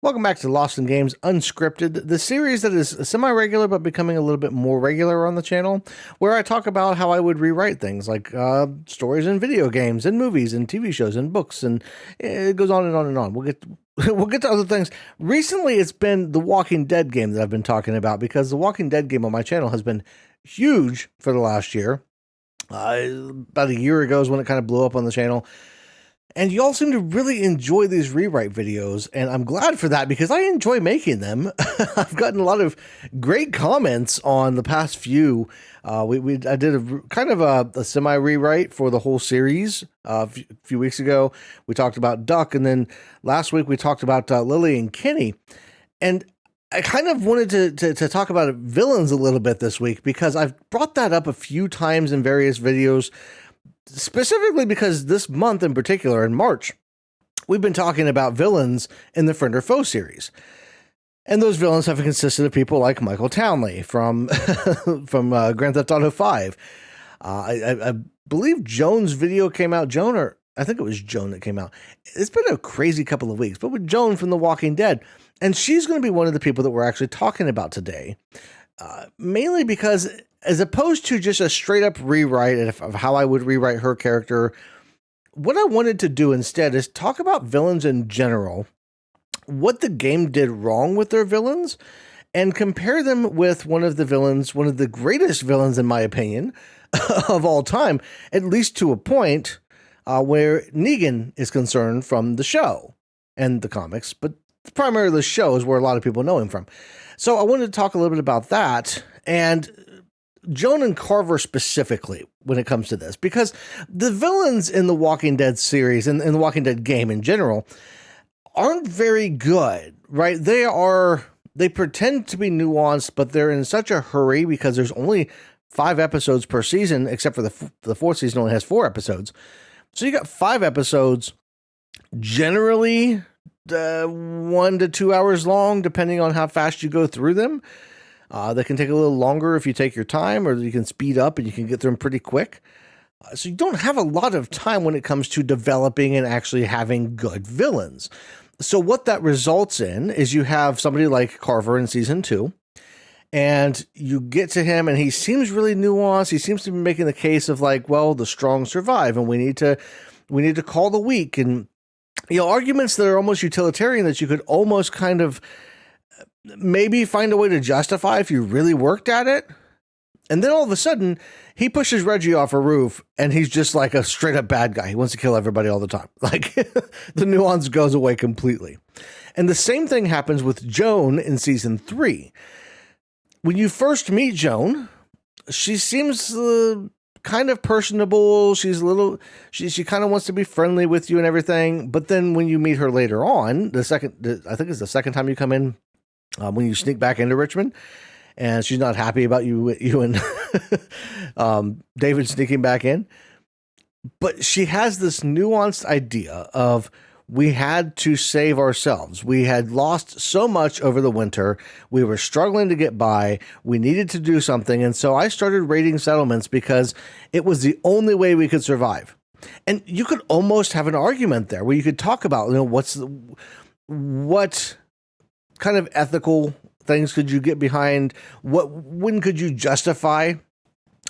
Welcome back to Lost in Games Unscripted, the series that is semi-regular but becoming a little bit more regular on the channel, where I talk about how I would rewrite things like stories in video games and movies and TV shows and books, and it goes on and on and on. We'll get to other things. Recently, it's been the Walking Dead game that I've been talking about because the Walking Dead game on my channel has been huge for the last year. About a year ago is when it kind of blew up on the channel. And you all seem to really enjoy these rewrite videos, and I'm glad for that because I enjoy making them. I've gotten a lot of great comments on the past few. I did a kind of a semi-rewrite for the whole series a few weeks ago. We talked about Duck, and then last week we talked about Lily and Kenny. And I kind of wanted to talk about villains a little bit this week because I've brought that up a few times in various videos, specifically because this month in particular, in March, we've been talking about villains in the Friend or Foe series. And those villains have consisted of people like Michael Townley from Grand Theft Auto 5. I believe Joan's video came out. I think it was Joan that came out. It's been a crazy couple of weeks, but with Joan from The Walking Dead. And she's going to be one of the people that we're actually talking about today. Mainly because, as opposed to just a straight up rewrite of how I would rewrite her character, what I wanted to do instead is talk about villains in general, what the game did wrong with their villains, and compare them with one of the greatest villains, in my opinion, of all time, at least to a point where Negan is concerned from the show and the comics, but primarily the show is where a lot of people know him from. So I wanted to talk a little bit about that, and Joan and Carver specifically when it comes to this, because the villains in the Walking Dead series and in the Walking Dead game in general aren't very good, right? They pretend to be nuanced, but they're in such a hurry because there's only 5 episodes per season, except for the fourth season only has 4 episodes. So you got 5 episodes, generally 1 to 2 hours long, depending on how fast you go through them. They can take a little longer if you take your time, or you can speed up and you can get through them pretty quick. So you don't have a lot of time when it comes to developing and actually having good villains. So what that results in is you have somebody like Carver in season 2, and you get to him and he seems really nuanced. He seems to be making the case of like, well, the strong survive and we need to call the weak, and arguments that are almost utilitarian that you could almost kind of maybe find a way to justify if you really worked at it. And then all of a sudden, he pushes Reggie off a roof, and he's just like a straight up bad guy. He wants to kill everybody all the time. Like, the nuance goes away completely. And the same thing happens with Joan in season 3. When you first meet Joan, she seems kind of personable. She's she kind of wants to be friendly with you and everything. But then when you meet her later on, I think it's the second time you come in, when you sneak back into Richmond, and she's not happy about you and David sneaking back in. But she has this nuanced idea of, we had to save ourselves. We had lost so much over the winter. We were struggling to get by. We needed to do something. And so I started raiding settlements because it was the only way we could survive. And you could almost have an argument there where you could talk about, what kind of ethical things could you get behind? When could you justify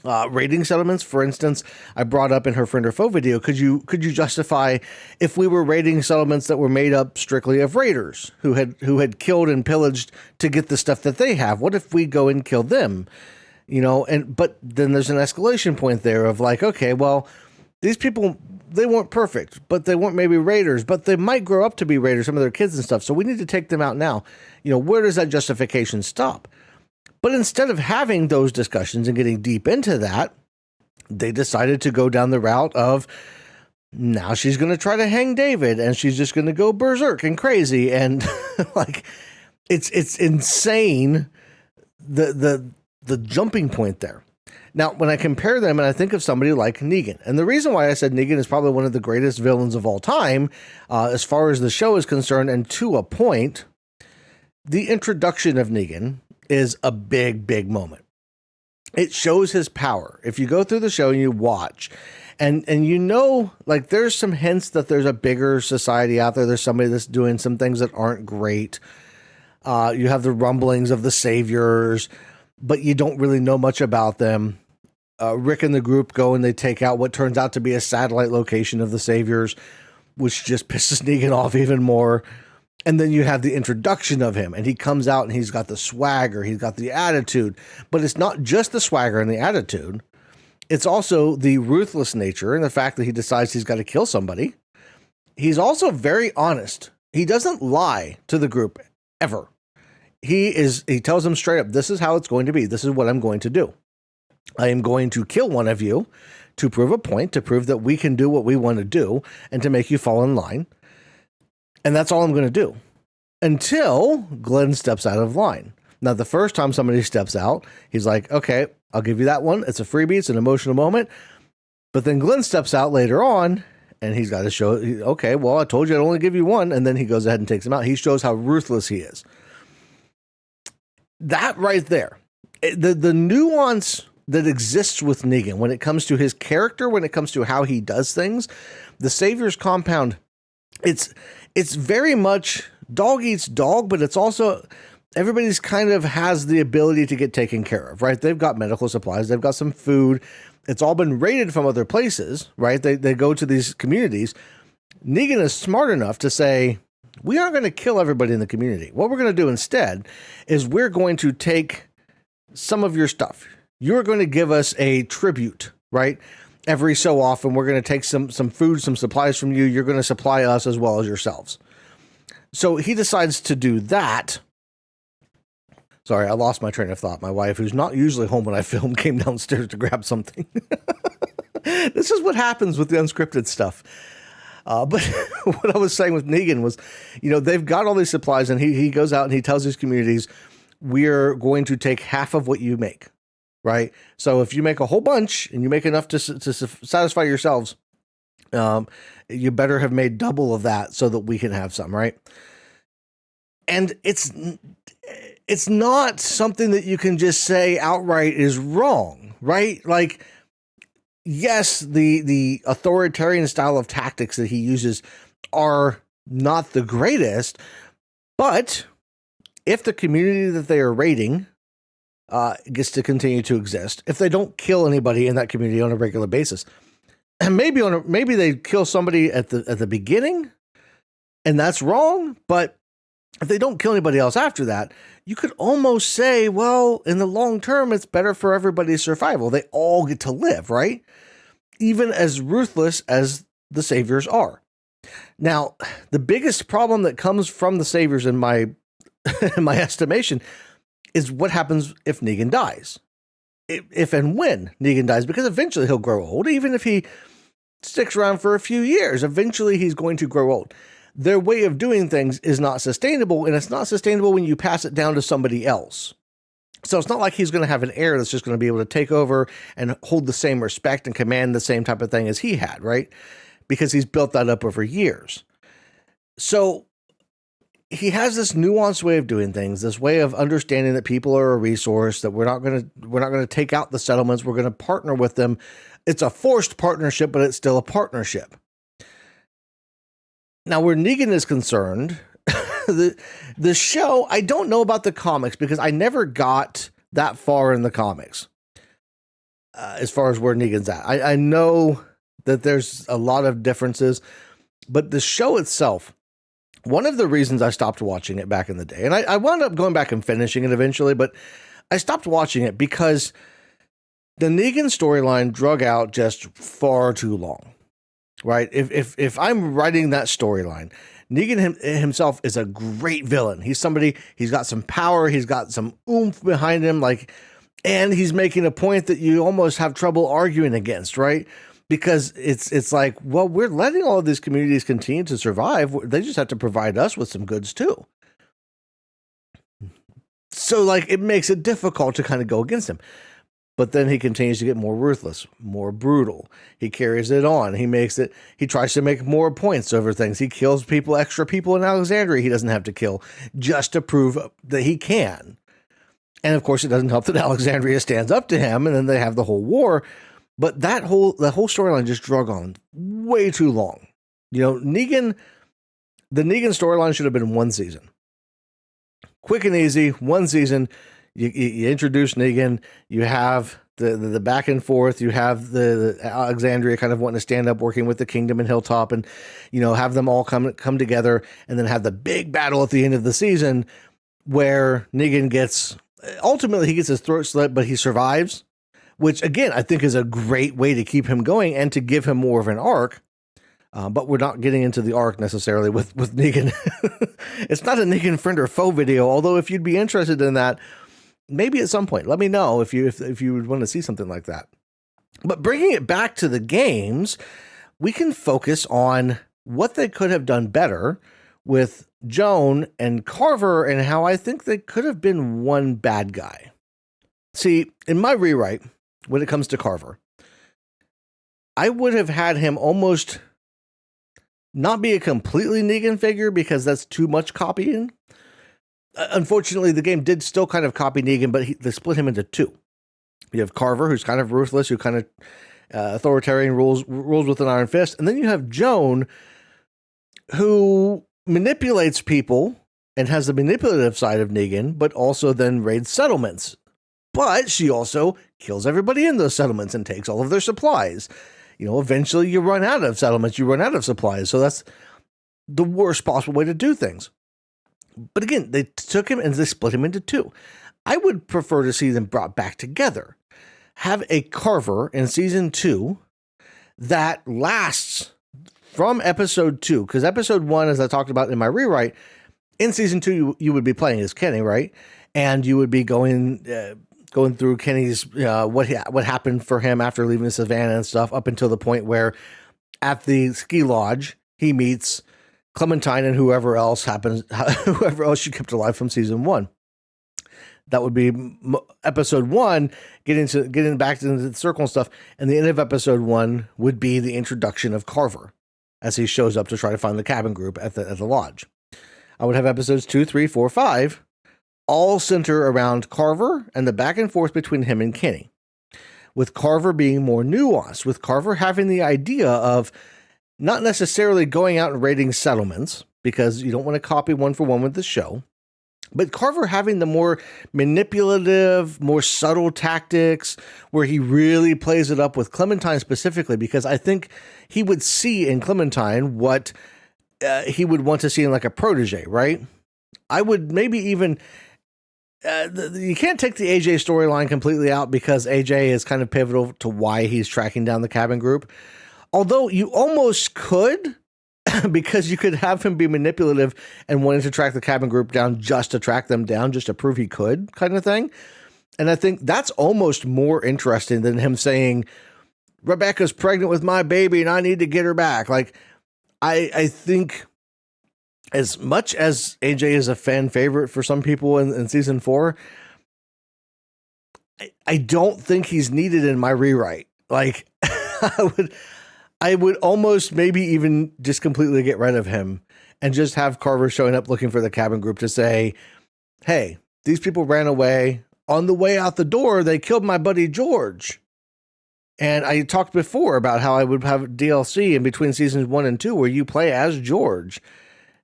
raiding settlements? For instance, I brought up in her Friend or Foe video, could you justify if we were raiding settlements that were made up strictly of raiders who had killed and pillaged to get the stuff that they have? What if we go and kill them? But then there's an escalation point there of like, okay, well, these people, they weren't perfect, but they weren't maybe raiders, but they might grow up to be raiders, some of their kids and stuff. So we need to take them out now. Where does that justification stop? But instead of having those discussions and getting deep into that, they decided to go down the route of, now she's going to try to hang David, and she's just going to go berserk and crazy. And like, it's insane, the jumping point there. Now, when I compare them and I think of somebody like Negan, and the reason why I said Negan is probably one of the greatest villains of all time, as far as the show is concerned, and to a point, the introduction of Negan is a big, big moment. It shows his power. If you go through the show and you watch, And you know, like there's some hints that there's a bigger society out there. There's somebody that's doing some things that aren't great. You have the rumblings of the saviors, but you don't really know much about them. Rick and the group go and they take out what turns out to be a satellite location of the saviors, which just pisses Negan off even more. And then you have the introduction of him, and he comes out and he's got the swagger, he's got the attitude, but it's not just the swagger and the attitude. It's also the ruthless nature and the fact that he decides he's got to kill somebody. He's also very honest. He doesn't lie to the group ever. He tells them straight up, this is how it's going to be. This is what I'm going to do. I am going to kill one of you to prove a point, to prove that we can do what we want to do and to make you fall in line. And that's all I'm going to do until Glenn steps out of line. Now, the first time somebody steps out, he's like, okay, I'll give you that one. It's a freebie. It's an emotional moment. But then Glenn steps out later on and he's got to show, okay, well, I told you I'd only give you one. And then he goes ahead and takes him out. He shows how ruthless he is. That right there, the nuance that exists with Negan when it comes to his character, when it comes to how he does things, the Savior's compound, it's very much dog eats dog, but it's also everybody's kind of has the ability to get taken care of, right? They've got medical supplies, they've got some food. It's all been raided from other places, right? They go to these communities. Negan is smart enough to say, we aren't going to kill everybody in the community. What we're going to do instead is we're going to take some of your stuff. You're going to give us a tribute, right? Every so often, we're going to take some food, some supplies from you. You're going to supply us as well as yourselves. So he decides to do that. Sorry, I lost my train of thought. My wife, who's not usually home when I film, came downstairs to grab something. This is what happens with the unscripted stuff. But what I was saying with Negan was, they've got all these supplies, and he goes out and he tells his communities, we're going to take half of what you make. Right. So if you make a whole bunch and you make enough to satisfy yourselves, you better have made double of that so that we can have some. Right. And it's not something that you can just say outright is wrong. Right. Like, yes, the authoritarian style of tactics that he uses are not the greatest. But if the community that they are raiding gets to continue to exist, if they don't kill anybody in that community on a regular basis, and maybe they kill somebody at the beginning, and that's wrong. But if they don't kill anybody else after that, you could almost say, well, in the long term, it's better for everybody's survival. They all get to live, right? Even as ruthless as the saviors are. Now, the biggest problem that comes from the saviors in my estimation is what happens if Negan dies. If and when Negan dies, because eventually he'll grow old. Even if he sticks around for a few years, eventually he's going to grow old. Their way of doing things is not sustainable, and it's not sustainable when you pass it down to somebody else. So it's not like he's going to have an heir that's just going to be able to take over and hold the same respect and command the same type of thing as he had, right? Because he's built that up over years. So he has this nuanced way of doing things, this way of understanding that people are a resource, that we're not going to take out the settlements. We're going to partner with them. It's a forced partnership, but it's still a partnership. Now, where Negan is concerned, the show, I don't know about the comics because I never got that far in the comics as far as where Negan's at. I know that there's a lot of differences, but the show itself, one of the reasons I stopped watching it back in the day, and I wound up going back and finishing it eventually, but I stopped watching it because the Negan storyline drug out just far too long, right? If I'm writing that storyline, Negan himself is a great villain. He's somebody, he's got some power, he's got some oomph behind him, and he's making a point that you almost have trouble arguing against, right? Because it's like, well, we're letting all of these communities continue to survive. They just have to provide us with some goods too. So it makes it difficult to kind of go against him. But then he continues to get more ruthless, more brutal. He carries it on. He tries to make more points over things. He kills extra people in Alexandria he doesn't have to kill just to prove that he can. And of course, it doesn't help that Alexandria stands up to him, and then they have the whole war. But that whole storyline just drug on way too long. You know, the Negan storyline should have been one season. Quick and easy, one season. You introduce Negan, you have the back and forth, you have the Alexandria kind of wanting to stand up, working with the Kingdom and Hilltop, and have them all come together, and then have the big battle at the end of the season where Negan ultimately he gets his throat slit, but he survives, which again I think is a great way to keep him going and to give him more of an arc. But we're not getting into the arc necessarily with Negan. It's not a Negan friend or foe video, although if you'd be interested in that, maybe at some point, let me know if you would want to see something like that. But bringing it back to the games, we can focus on what they could have done better with Joan and Carver and how I think they could have been one bad guy. See, in my rewrite, when it comes to Carver, I would have had him almost not be a completely Negan figure because that's too much copying. Unfortunately, the game did still kind of copy Negan, but they split him into two. You have Carver, who's kind of ruthless, who kind of authoritarian, rules with an iron fist. And then you have Joan, who manipulates people and has the manipulative side of Negan, but also then raids settlements. But she also kills everybody in those settlements and takes all of their supplies. Eventually you run out of settlements, you run out of supplies. So that's the worst possible way to do things. But again, they took him and they split him into two. I would prefer to see them brought back together. Have a Carver in season 2 that lasts from episode 2. Because episode 1, as I talked about in my rewrite, in season 2, you would be playing as Kenny, right? And you would be going through Kenny's what happened for him after leaving the savannah and stuff, up until the point where at the ski lodge he meets Clementine and whoever else she kept alive from season 1. That would be episode 1, getting back into the circle and stuff. And the end of episode 1 would be the introduction of Carver as he shows up to try to find the cabin group at the lodge. I would have episodes 2, 3, 4, 5 all center around Carver and the back and forth between him and Kenny, with Carver being more nuanced, with Carver having the idea of not necessarily going out and raiding settlements, because you don't want to copy one for one with the show, but Carver having the more manipulative, more subtle tactics where he really plays it up with Clementine specifically, because I think he would see in Clementine what he would want to see in like a protege, right? I would maybe even... you can't take the AJ storyline completely out because AJ is kind of pivotal to why he's tracking down the cabin group. Although you almost could, because you could have him be manipulative and wanting to track the cabin group down just to track them down, just to prove he could, kind of thing. And I think that's almost more interesting than him saying, Rebecca's pregnant with my baby and I need to get her back. Like, I think... as much as AJ is a fan favorite for some people in season 4, I don't think he's needed in my rewrite. Like, I would almost maybe even just completely get rid of him and just have Carver showing up looking for the cabin group to say, hey, these people ran away. On the way out the door, they killed my buddy George. And I talked before about how I would have DLC in between seasons 1 and 2 where you play as George.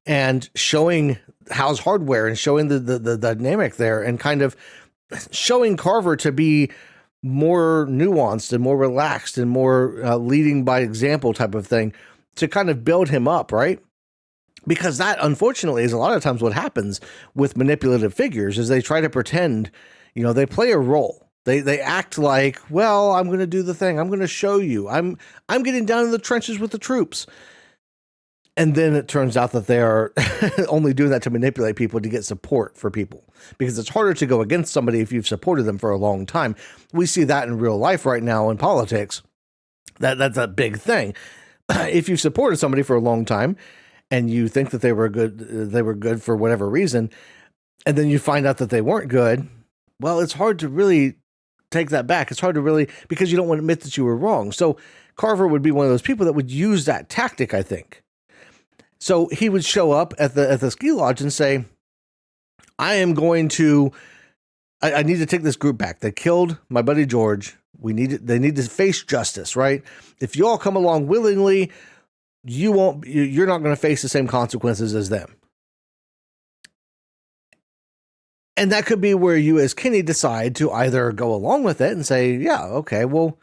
And showing Hal's Hardware and showing the dynamic there, and kind of showing Carver to be more nuanced and more relaxed and more leading by example type of thing to kind of build him up, right? Because that, unfortunately, is a lot of times what happens with manipulative figures is they try to pretend, they play a role. They act like, well, I'm going to do the thing. I'm going to show you. I'm getting down in the trenches with the troops. And then it turns out that they are only doing that to manipulate people to get support for people, because it's harder to go against somebody if you've supported them for a long time. We see that in real life right now in politics. That's a big thing. If you've supported somebody for a long time and you think that they were good for whatever reason, and then you find out that they weren't good, well, it's hard to really take that back. It's hard to really, because you don't want to admit that you were wrong. So Carver would be one of those people that would use that tactic, I think. So he would show up at the ski lodge and say, I need to take this group back. They killed my buddy George. They need to face justice, right? If you all come along willingly, you're not going to face the same consequences as them. And that could be where you as Kenny decide to either go along with it and say, yeah, okay, well,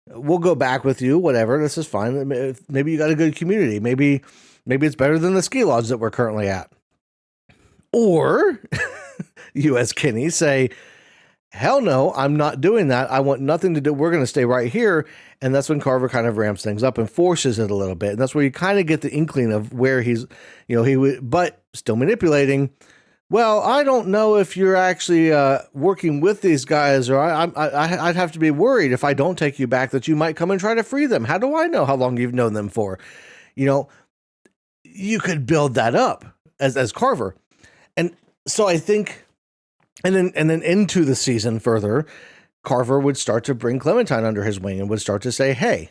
we'll go back with you, whatever, this is fine. Maybe you got a good community. Maybe it's better than the ski lodge that we're currently at. Or you as Kenny say, hell no, I'm not doing that. I want nothing to do. We're going to stay right here. And that's when Carver kind of ramps things up and forces it a little bit. And that's where you kind of get the inkling of where he's, he would, but still manipulating. Well, I don't know if you're actually working with these guys, or I'd have to be worried if I don't take you back that you might come and try to free them. How do I know how long you've known them for? You could build that up as Carver. And so I think, and then into the season further, Carver would start to bring Clementine under his wing and would start to say, hey,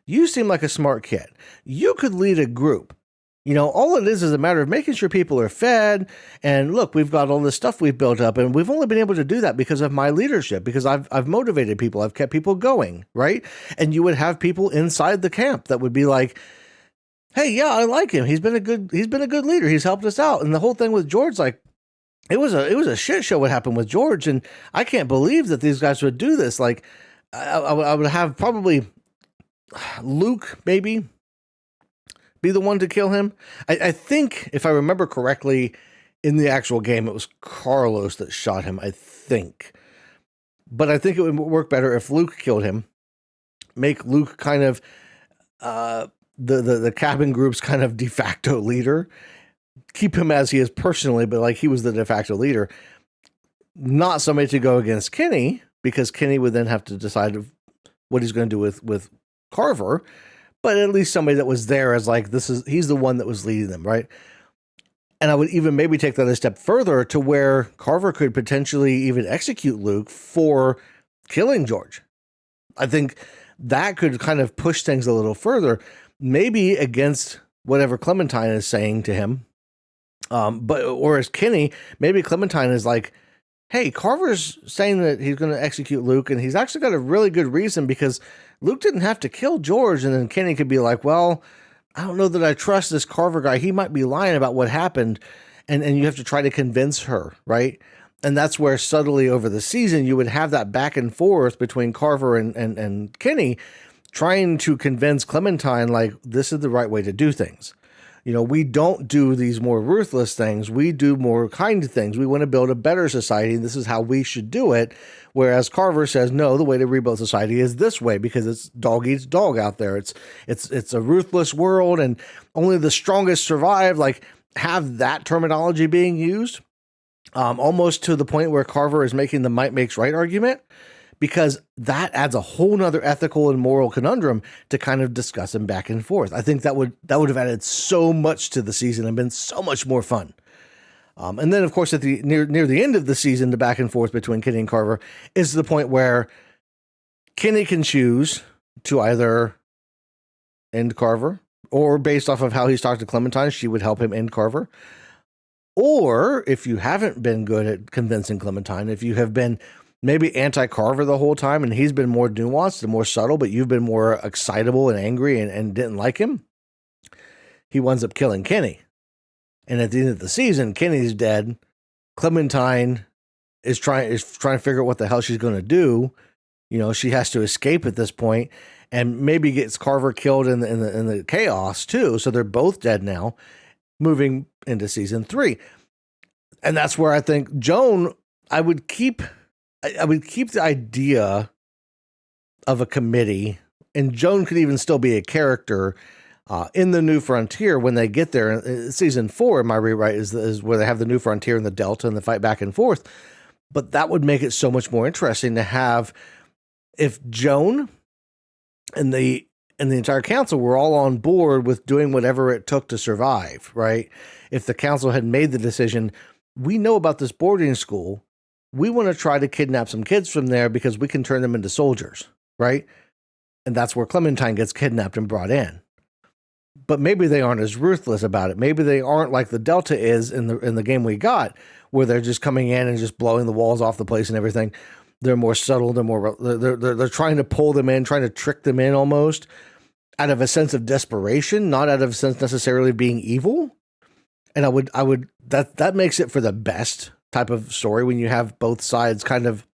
you seem like a smart kid. You could lead a group. All it is a matter of making sure people are fed. And look, we've got all this stuff we've built up, and we've only been able to do that because of my leadership, because I've motivated people. I've kept people going, right? And you would have people inside the camp that would be like, hey, yeah, I like him. He's been a good leader. He's helped us out. And the whole thing with George, like, it was a shit show what happened with George. And I can't believe that these guys would do this. Like, I would have probably Luke maybe be the one to kill him. I think, if I remember correctly, in the actual game, it was Carlos that shot him, I think. But I think it would work better if Luke killed him. Make Luke kind of the cabin group's kind of de facto leader. Keep him as he is personally, but like he was the de facto leader. Not somebody to go against Kenny, because Kenny would then have to decide what he's going to do with Carver. But at least somebody that was there as like, he's the one that was leading them, right? And I would even maybe take that a step further to where Carver could potentially even execute Luke for killing George. I think that could kind of push things a little further, maybe against whatever Clementine is saying to him. Or as Kenny, maybe Clementine is like, hey, Carver's saying that he's going to execute Luke, and he's actually got a really good reason, because Luke didn't have to kill George. And then Kenny could be like, well, I don't know that I trust this Carver guy. He might be lying about what happened. And you have to try to convince her, right? And that's where subtly over the season, you would have that back and forth between Carver and Kenny trying to convince Clementine, like, this is the right way to do things. We don't do these more ruthless things. We do more kind things. We want to build a better society, and this is how we should do it. Whereas Carver says, no, the way to rebuild society is this way, because it's dog eats dog out there. It's a ruthless world, and only the strongest survive. Like, have that terminology being used, almost to the point where Carver is making the might makes right argument, because that adds a whole nother ethical and moral conundrum to kind of discuss them back and forth. I think that would have added so much to the season and been so much more fun. And then, of course, at the near the end of the season, the back and forth between Kenny and Carver is to the point where Kenny can choose to either end Carver, or based off of how he's talked to Clementine, she would help him end Carver. Or if you haven't been good at convincing Clementine, if you have been maybe anti-Carver the whole time, and he's been more nuanced and more subtle, but you've been more excitable and angry and didn't like him, he winds up killing Kenny. And at the end of the season, Kenny's dead. Clementine is trying to figure out what the hell she's going to do. She has to escape at this point, and maybe gets Carver killed in the chaos too. So they're both dead now, moving into season 3. And that's where I think Joan, I would keep the idea of a committee, and Joan could even still be a character in the New Frontier when they get there. Season 4, my rewrite is where they have the New Frontier and the Delta and the fight back and forth. But that would make it so much more interesting to have, if Joan and the entire council were all on board with doing whatever it took to survive, right? If the council had made the decision, we know about this boarding school, we want to try to kidnap some kids from there because we can turn them into soldiers, right? And that's where Clementine gets kidnapped and brought in. But maybe they aren't as ruthless about it. Maybe they aren't like the Delta is in the game we got, where they're just coming in and just blowing the walls off the place and everything. They're more subtle. They're trying to pull them in, trying to trick them in almost out of a sense of desperation, not out of a sense necessarily being evil. And that makes it for the best type of story when you have both sides kind of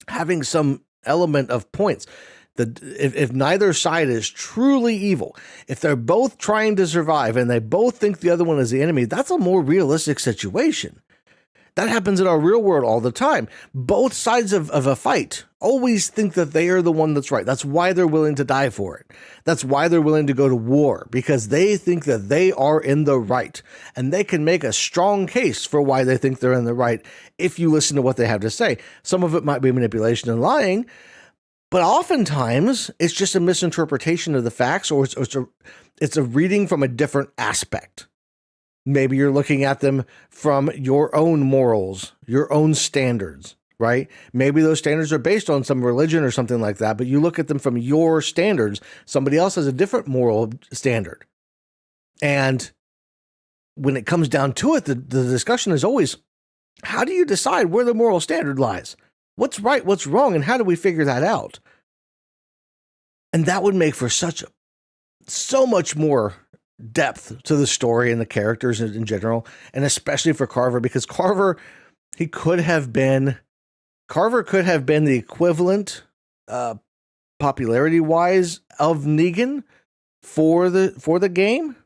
having some element of points. If neither side is truly evil, if they're both trying to survive and they both think the other one is the enemy, that's a more realistic situation. That happens in our real world all the time. Both sides of a fight always think that they are the one that's right. That's why they're willing to die for it. That's why they're willing to go to war, because they think that they are in the right. And they can make a strong case for why they think they're in the right if you listen to what they have to say. Some of it might be manipulation and lying, but oftentimes it's just a misinterpretation of the facts, or it's a reading from a different aspect. Maybe you're looking at them from your own morals, your own standards, right? Maybe those standards are based on some religion or something like that, but you look at them from your standards. Somebody else has a different moral standard. And when it comes down to it, the discussion is always, how do you decide where the moral standard lies? What's right, what's wrong, and how do we figure that out? And that would make for so much more depth to the story and the characters in general, and especially for Carver, because Carver could have been the equivalent popularity wise of Negan for the game,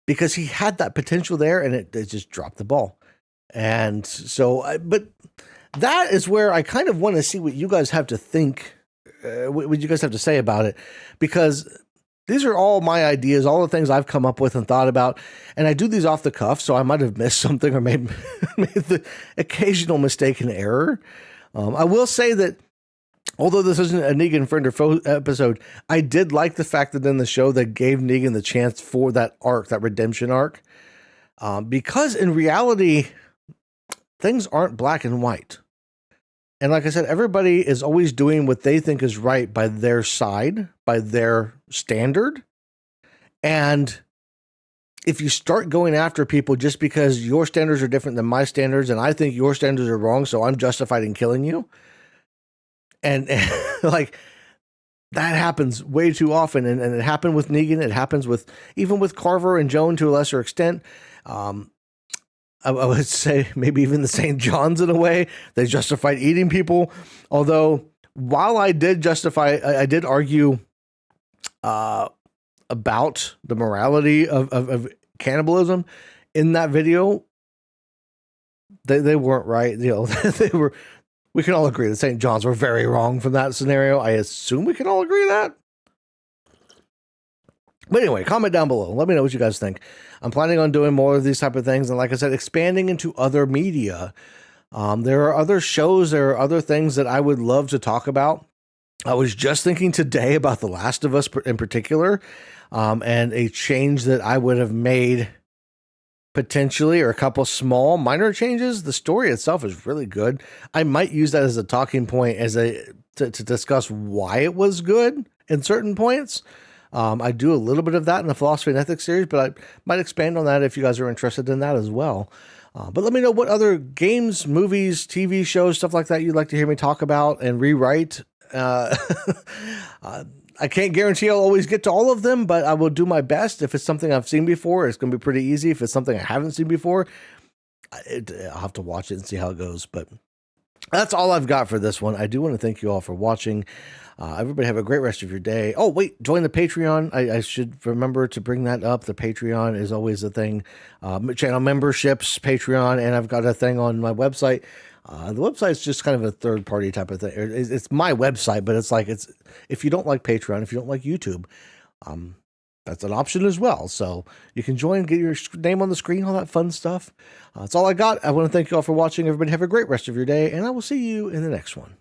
because he had that potential there, and it just dropped the ball. And so, but that is where I kind of want to see what you guys have to think, what you guys have to say about it, because these are all my ideas, all the things I've come up with and thought about, and I do these off the cuff, so I might have missed something or made the occasional mistake and error. I will say that although this isn't a Negan friend or foe episode, I did like the fact that in the show they gave Negan the chance for that arc, that redemption arc, because in reality, things aren't black and white. And like I said, everybody is always doing what they think is right by their side, by their standard. And if you start going after people just because your standards are different than my standards, and I think your standards are wrong, so I'm justified in killing you. And like, that happens way too often. And it happened with Negan. It happens even with Carver and Joan to a lesser extent. I would say maybe even the St. John's in a way. They justified eating people. Although, while I did argue about the morality of cannibalism in that video, they weren't right. We can all agree that St. John's were very wrong from that scenario. I assume we can all agree that. But anyway, comment down below. Let me know what you guys think. I'm planning on doing more of these type of things. And like I said, expanding into other media. There are other shows. There are other things that I would love to talk about. I was just thinking today about The Last of Us in particular, and a change that I would have made potentially, or a couple small minor changes. The story itself is really good. I might use that as a talking point to discuss why it was good in certain points. I do a little bit of that in the Philosophy and Ethics series, but I might expand on that if you guys are interested in that as well. But let me know what other games, movies, TV shows, stuff like that you'd like to hear me talk about and rewrite. I can't guarantee I'll always get to all of them, but I will do my best. If it's something I've seen before, it's going to be pretty easy. If it's something I haven't seen before, I'll have to watch it and see how it goes. But that's all I've got for this one. I do want to thank you all for watching. Everybody have a great rest of your day. Oh, wait, join the Patreon. I should remember to bring that up. The Patreon is always a thing. Channel memberships, Patreon, and I've got a thing on my website. The website's just kind of a third-party type of thing. It's my website, but it's if you don't like Patreon, if you don't like YouTube, that's an option as well. So you can join, get your name on the screen, all that fun stuff. That's all I got. I want to thank you all for watching. Everybody have a great rest of your day, and I will see you in the next one.